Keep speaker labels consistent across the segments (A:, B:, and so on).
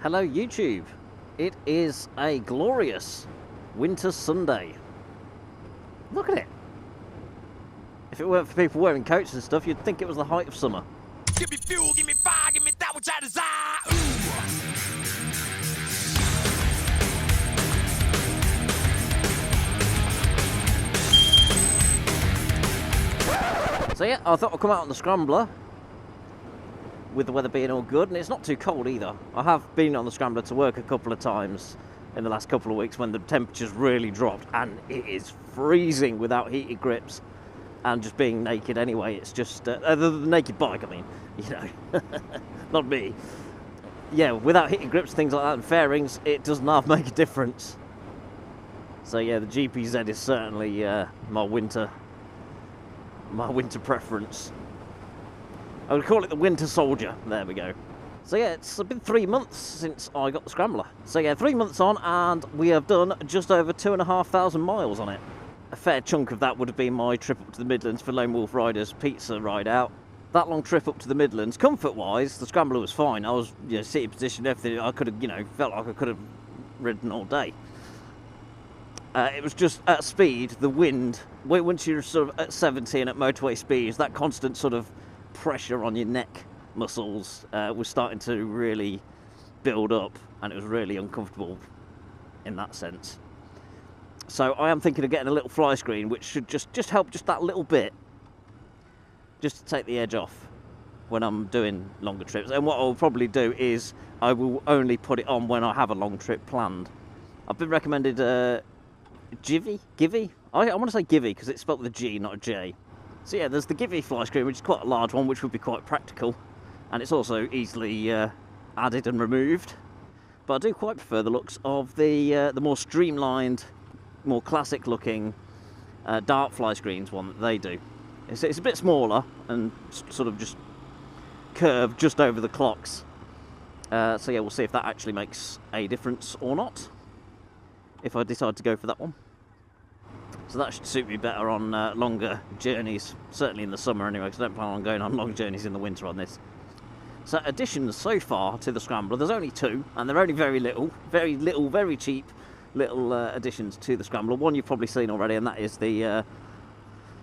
A: Hello YouTube, it is a glorious winter Sunday. Look at it. If it weren't for people wearing coats and stuff, you'd think it was the height of summer.
B: Give me fuel, give me fire, give me that which I desire.
A: So yeah, I thought I'd come out on the Scrambler with the weather being all good, and it's not too cold either. I have been on the Scrambler to work a couple of times in the last couple of weeks when the temperatures really dropped, and it is freezing without heated grips and just being naked anyway. It's just the naked bike, I mean, you know, not me. Yeah, without heated grips, things like that, and fairings, it does not make a difference. So yeah, the GPZ is certainly my winter preference. I would call it the Winter Soldier. There we go. So yeah, it's been 3 months since I got the Scrambler. So yeah, 3 months on, and we have done just over 2,500 miles on it. A fair chunk of that would have been my trip up to the Midlands for Lone Wolf Riders pizza ride out. That long trip up to the Midlands, comfort-wise, the Scrambler was fine. I was, you know, seated position, everything. I could have, you know, felt like I could have ridden all day. It was just at speed, the wind. Once you're sort of at 70 and at motorway speeds, that constant sort of pressure on your neck muscles was starting to really build up, and it was really uncomfortable in that sense. So I am thinking of getting a little fly screen, which should just help just that little bit, just to take the edge off when I'm doing longer trips. And what I'll probably do is I will only put it on when I have a long trip planned. I've been recommended Givy? I want to say Givy because it's spelled with a G, not a J. So yeah, there's the Givy fly screen, which is quite a large one, which would be quite practical, and it's also easily added and removed. But I do quite prefer the looks of the more streamlined, more classic-looking dart fly screens one that they do. It's a bit smaller and sort of just curved just over the clocks. So yeah, we'll see if that actually makes a difference or not, if I decide to go for that one. So that should suit me better on longer journeys, certainly in the summer anyway, because I don't plan on going on long journeys in the winter on this. So additions so far to the Scrambler, there's only 2, and they're only very cheap little additions to the Scrambler. One you've probably seen already, and that is the,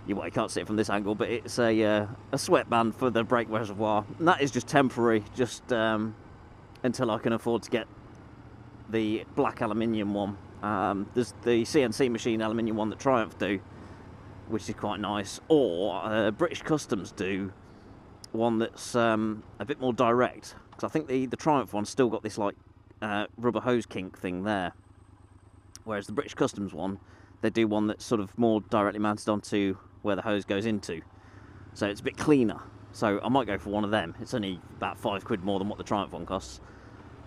A: you can't see it from this angle, but it's a sweatband for the brake reservoir. And that is just temporary, just until I can afford to get the black aluminium one. There's the CNC machine aluminium one that Triumph do, which is quite nice, or British Customs do one that's a bit more direct, because I think the Triumph one's still got this like rubber hose kink thing there, whereas the British Customs one, they do one that's sort of more directly mounted onto where the hose goes into, so it's a bit cleaner. So I might go for one of them. It's only about £5 more than what the Triumph one costs,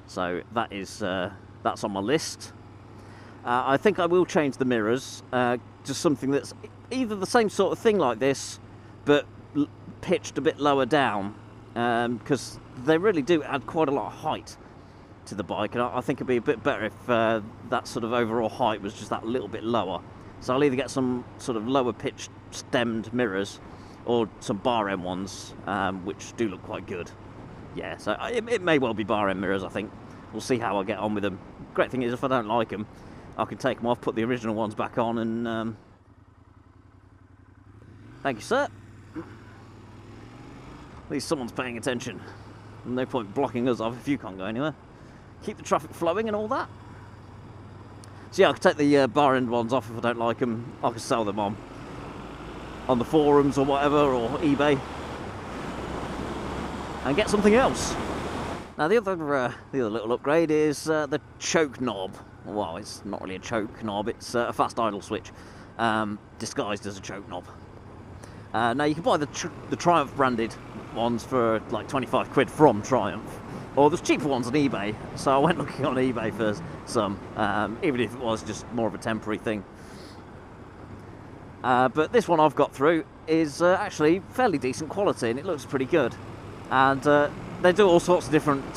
A: so that is that's on my list. I think I will change the mirrors, just something that's either the same sort of thing like this, but pitched a bit lower down, because they really do add quite a lot of height to the bike, and I think it'd be a bit better if that sort of overall height was just that little bit lower. So I'll either get some sort of lower pitched stemmed mirrors, or some bar end ones, which do look quite good. Yeah, so it may well be bar end mirrors, I think. We'll see how I get on with them. Great thing is, if I don't like them, I can take them off, put the original ones back on, and thank you, sir. At least someone's paying attention. No point blocking us off if you can't go anywhere. Keep the traffic flowing and all that. So yeah, I can take the bar end ones off if I don't like them. I can sell them on the forums or whatever, or eBay, and get something else. Now the other little upgrade is the choke knob. Well, it's not really a choke knob, it's a fast idle switch, disguised as a choke knob. Now you can buy the Triumph branded ones for like £25 from Triumph, or there's cheaper ones on eBay, so I went looking on eBay for some, even if it was just more of a temporary thing. But this one I've got through is actually fairly decent quality, and it looks pretty good. And they do all sorts of different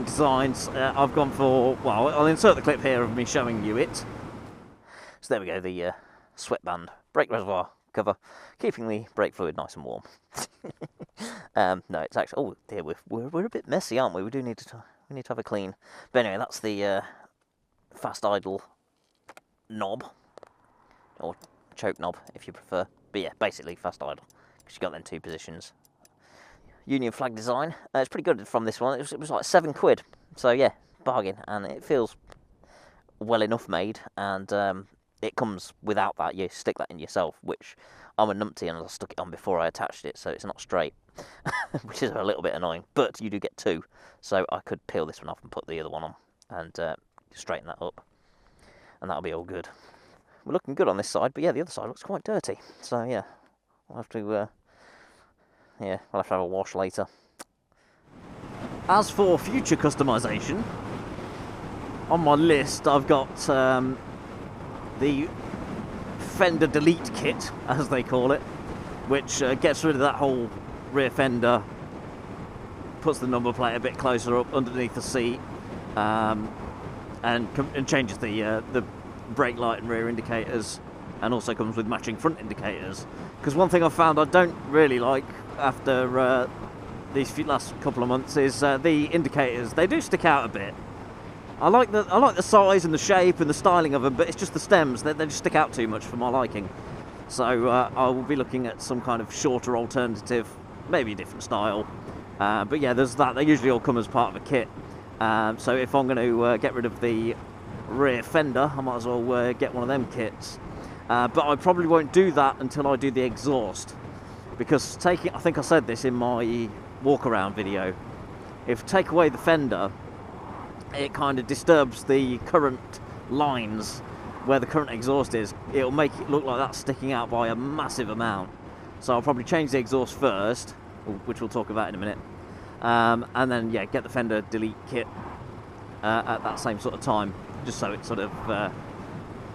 A: designs. I've gone for, well, I'll insert the clip here of me showing you it. So there we go, the sweatband, brake reservoir, cover, keeping the brake fluid nice and warm. No, it's actually... Oh dear, we're a bit messy, aren't we? We need to have a clean. But anyway, that's the fast idle knob, or choke knob if you prefer. But yeah, basically fast idle, because you got them 2 positions. Union flag design. It's pretty good from this one. It was like £7. So yeah, bargain, and it feels well enough made, and it comes without that. You stick that in yourself, which I'm a numpty and I stuck it on before I attached it, so it's not straight, which is a little bit annoying, but you do get 2, so I could peel this one off and put the other one on and straighten that up, and that'll be all good. We're looking good on this side, but yeah, the other side looks quite dirty, so yeah, we'll have to have a wash later. As for future customisation, on my list I've got the fender delete kit, as they call it, which gets rid of that whole rear fender, puts the number plate a bit closer up underneath the seat, and changes the brake light and rear indicators, and also comes with matching front indicators. Because one thing I've found I don't really like after these last couple of months is the indicators. They do stick out a bit. I like the size and the shape and the styling of them, but it's just the stems they just stick out too much for my liking. So I will be looking at some kind of shorter alternative, maybe a different style. But yeah, there's that. They usually all come as part of a kit. So if I'm going to get rid of the rear fender, I might as well get one of them kits. But I probably won't do that until I do the exhaust, because I think I said this in my walk around video, if you take away the fender, it kind of disturbs the current lines where the current exhaust is. It'll make it look like that's sticking out by a massive amount. So I'll probably change the exhaust first, which we'll talk about in a minute, and then yeah, get the fender delete kit at that same sort of time, just so it sort of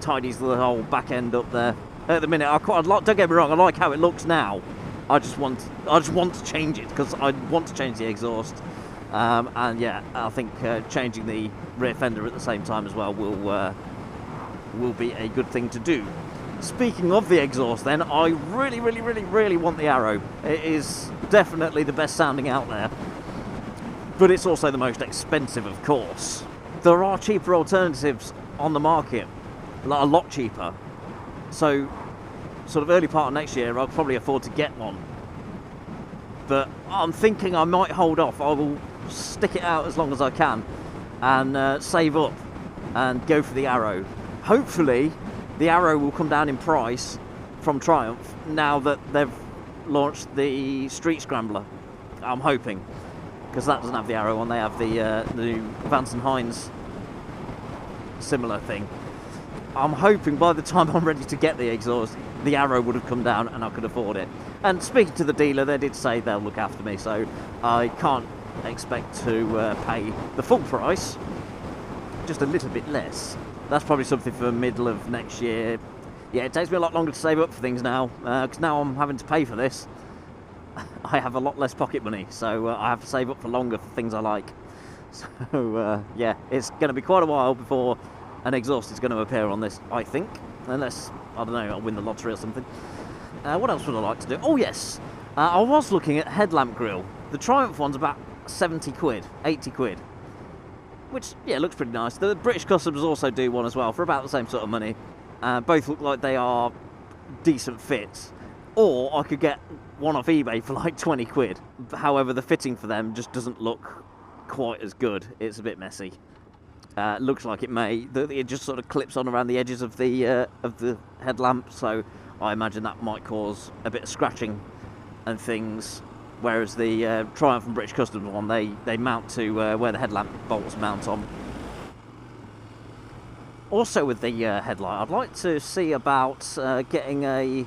A: tidies the whole back end up there. At the minute, don't get me wrong, I like how it looks now. I just want to change it, because I want to change the exhaust, and yeah, I think changing the rear fender at the same time as well will be a good thing to do. Speaking of the exhaust, then, I really want the Arrow. It is definitely the best sounding out there, but it's also the most expensive, of course. There are cheaper alternatives on the market, a lot cheaper. So, sort of early part of next year, I'll probably afford to get one. But I'm thinking I might hold off. I will stick it out as long as I can and save up and go for the Arrow. Hopefully, the Arrow will come down in price from Triumph now that they've launched the Street Scrambler. I'm hoping, because that doesn't have the Arrow on. They have the new Vance and Hines similar thing. I'm hoping by the time I'm ready to get the exhaust, the Arrow would have come down and I could afford it. And speaking to the dealer, they did say they'll look after me, so I can't expect to pay the full price, just a little bit less. That's probably something for middle of next year. Yeah, it takes me a lot longer to save up for things now, because now I'm having to pay for this. I have a lot less pocket money, so I have to save up for longer for things I like. So yeah, it's going to be quite a while before an exhaust is going to appear on this, I think, unless, I don't know, I'll win the lottery or something. What else would I like to do? Oh yes, I was looking at headlamp grille. The Triumph one's about 70 quid, 80 quid, which, yeah, looks pretty nice. The British Customs also do one as well for about the same sort of money. Both look like they are decent fits. Or I could get one off eBay for like 20 quid. However, the fitting for them just doesn't look quite as good. It's a bit messy. Looks like it may. It just sort of clips on around the edges of the headlamp, so I imagine that might cause a bit of scratching and things. Whereas the Triumph and British Customs one, they mount to where the headlamp bolts mount on. Also with the headlight, I'd like to see about getting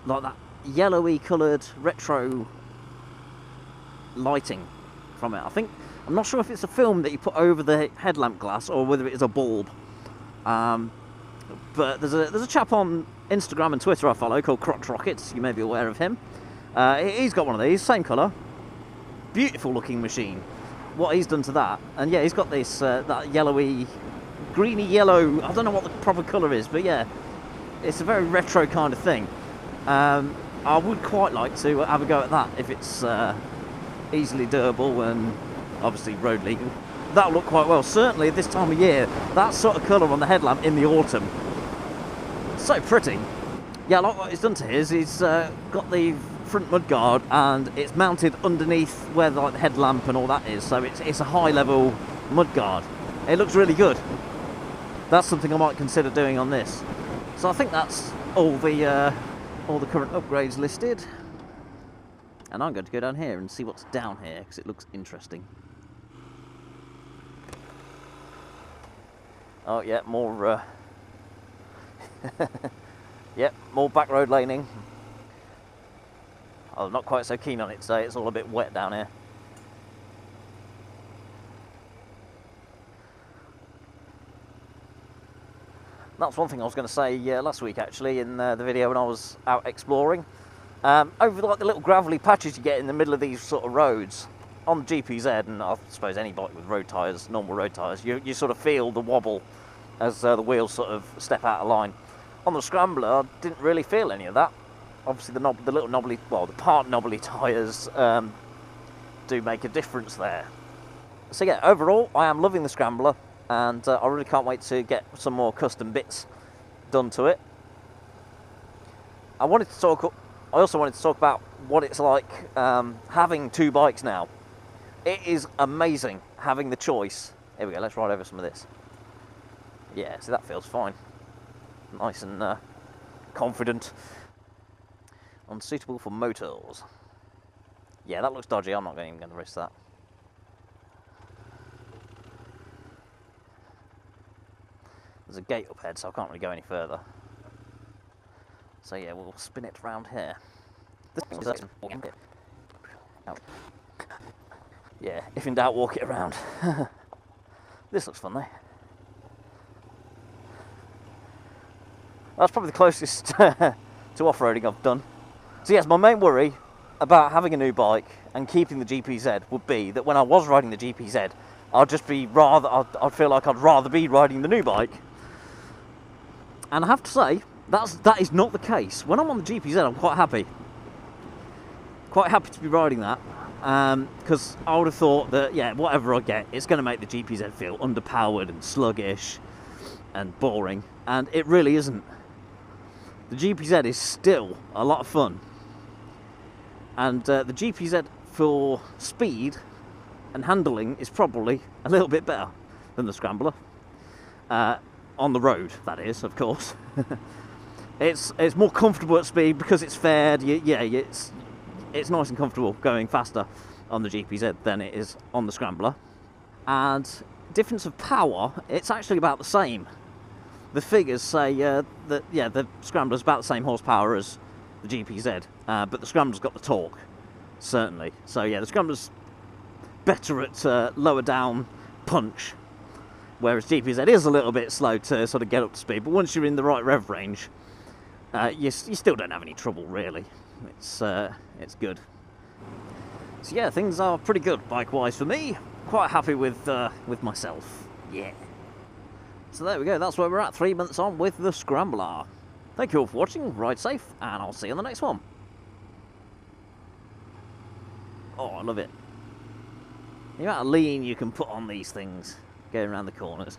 A: like that yellowy coloured retro lighting from it. I'm not sure if it's a film that you put over the headlamp glass or whether it is a bulb. But there's a chap on Instagram and Twitter I follow called Crotch Rockets. You may be aware of him. He's got one of these, same colour, beautiful looking machine. What he's done to that, and yeah, he's got this that yellowy, greeny yellow. I don't know what the proper colour is, but yeah, it's a very retro kind of thing. I would quite like to have a go at that if it's easily doable and obviously road legal. That'll look quite well. Certainly at this time of year, that sort of colour on the headlamp in the autumn. So pretty. Yeah, like what he's done to his, he's got the front mudguard and it's mounted underneath where the headlamp and all that is, so it's a high level mudguard. It looks really good. That's something I might consider doing on this. So I think that's all the current upgrades listed. And I'm going to go down here and see what's down here because it looks interesting. Oh yeah, more yep, more back road laning. I'm not quite so keen on it today, it's all a bit wet down here. That's one thing I was going to say last week actually in the video when I was out exploring. Over like the little gravelly patches you get in the middle of these sort of roads, on the GPZ, and I suppose any bike with road tyres, normal road tyres, you sort of feel the wobble as the wheels sort of step out of line. On the Scrambler, I didn't really feel any of that. Obviously the little knobbly, well, the part knobbly tyres do make a difference there. So yeah, overall, I am loving the Scrambler, and I really can't wait to get some more custom bits done to it. I also wanted to talk about what it's like having two bikes now. It is amazing having the choice. Here we go, let's ride over some of this. Yeah, so that feels fine. Nice and confident. Unsuitable for motors. Yeah, that looks dodgy, I'm not even going to risk that. There's a gate up ahead, so I can't really go any further. So yeah, we'll spin it round here. Yeah, if in doubt, walk it around. This looks fun though. That's probably the closest to off-roading I've done. So yes, my main worry about having a new bike and keeping the GPZ would be that when I was riding the GPZ, I'd feel like I'd rather be riding the new bike. And I have to say, that is not the case. When I'm on the GPZ, I'm quite happy. Quite happy to be riding that. Because I would have thought that, yeah, whatever I get, it's going to make the GPZ feel underpowered and sluggish and boring. And it really isn't. The GPZ is still a lot of fun. And the GPZ for speed and handling is probably a little bit better than the Scrambler. On the road, that is, of course. It's more comfortable at speed because it's fared. It's nice and comfortable going faster on the GPZ than it is on the Scrambler. And difference of power, it's actually about the same. The figures say that the Scrambler's about the same horsepower as the GPZ, but the Scrambler's got the torque, certainly. So yeah, the Scrambler's better at lower down punch, whereas GPZ is a little bit slow to sort of get up to speed. But once you're in the right rev range, you still don't have any trouble really. It's good. So yeah, things are pretty good bike-wise for me. Quite happy with myself. Yeah. So there we go, that's where we're at, 3 months on with the Scrambler. Thank you all for watching, ride safe, and I'll see you on the next one. Oh, I love it. The amount of lean you can put on these things going around the corners.